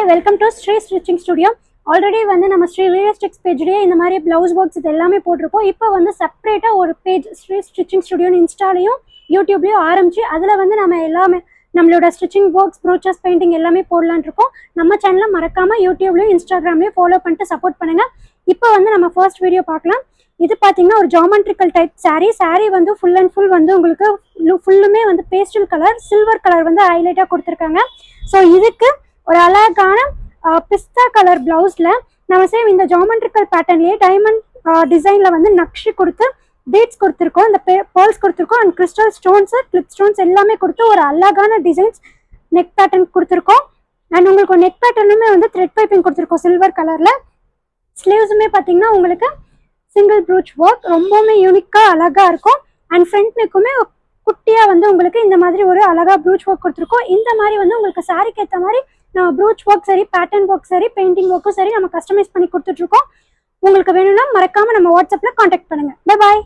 Welcome to Sri stitching studio. Already வந்து நம்ம Sri realistic பேஜ்லேயே இந்த மாதிரி ப்ளவுஸ் ஒர்க்ஸ் இது எல்லாமே போட்டிருக்கோம். இப்போ வந்து செப்பரேட்டாக ஒரு பேஜ் ஸ்ரீ ஸ்டிச்சிங் ஸ்டுடியோன்னு இன்ஸ்டாலையும் யூடியூப்லேயும் ஆரம்பிச்சு அதில் வந்து நம்ம எல்லாமே நம்மளோட ஸ்டிச்சிங் ஒர்க்ஸ், ப்ரோச்சஸ், பெயிண்டிங் எல்லாமே போடலான் இருக்கோம். நம்ம சேனலை மறக்காமல் யூடியூப்லேயும் இன்ஸ்டாகிராம்லேயும் ஃபாலோ பண்ணிட்டு சப்போர்ட் பண்ணுங்கள். இப்போ வந்து நம்ம ஃபர்ஸ்ட் வீடியோ பார்க்கலாம். இது பார்த்தீங்கன்னா ஒரு ஜாமெட்ரிக்கல் டைப் சாரீ வந்து ஃபுல் அண்ட் ஃபுல் வந்து உங்களுக்கு ஃபுல்லுமே வந்து பேஸ்டல் கலர், சில்வர் கலர் வந்து ஹைலைட்டாக கொடுத்துருக்காங்க. ஸோ இதுக்கு ஒரு அழகான பிஸ்தா கலர் பிளவுஸ்ல நம்ம சேம் இந்த ஜாமெட்ரிக்கல் பேட்டர்ன்லயே டைமண்ட் டிசைன்ல வந்து நக்ஷி கொடுத்து பீட்ஸ் கொடுத்துருக்கோம், இந்த பேர்ல்ஸ் கொடுத்துருக்கோம் and crystal stones, clip stones எல்லாமே கொடுத்து ஒரு அழகான டிசைன்ஸ் நெக் பேட்டர்ன் கொடுத்துருக்கோம். அண்ட் உங்களுக்கு நெக் பேட்டர்னுமே வந்து த்ரெட் பைப்பிங் கொடுத்துருக்கோம் சில்வர் கலர்ல. ஸ்லீவ்ஸுமே பார்த்தீங்கன்னா உங்களுக்கு சிங்கிள் ப்ரூச் ஒர்க் ரொம்பவுமே யூனிக்காக அழகாக இருக்கும். அண்ட் ஃப்ரண்ட் நெக்குமே குட்டியாக வந்து உங்களுக்கு இந்த மாதிரி ஒரு அழகாக ப்ரூச் ஒர்க் கொடுத்துருக்கோம். இந்த மாதிரி வந்து உங்களுக்கு சாரிக்கு ஏற்ற மாதிரி நம்ம ப்ரூச் ஒர்க் சரி, பேட்டர்ன் ஒர்க் சரி, பெயிண்டிங் ஒர்க்கும் சரி நம்ம கஸ்டமைஸ் பண்ணி கொடுத்துட்ருக்கோம். உங்களுக்கு வேணும்னா மறக்காமல் நம்ம வாட்ஸ்அப்பில் காண்டாக்ட் பண்ணுங்கள். Bye bye.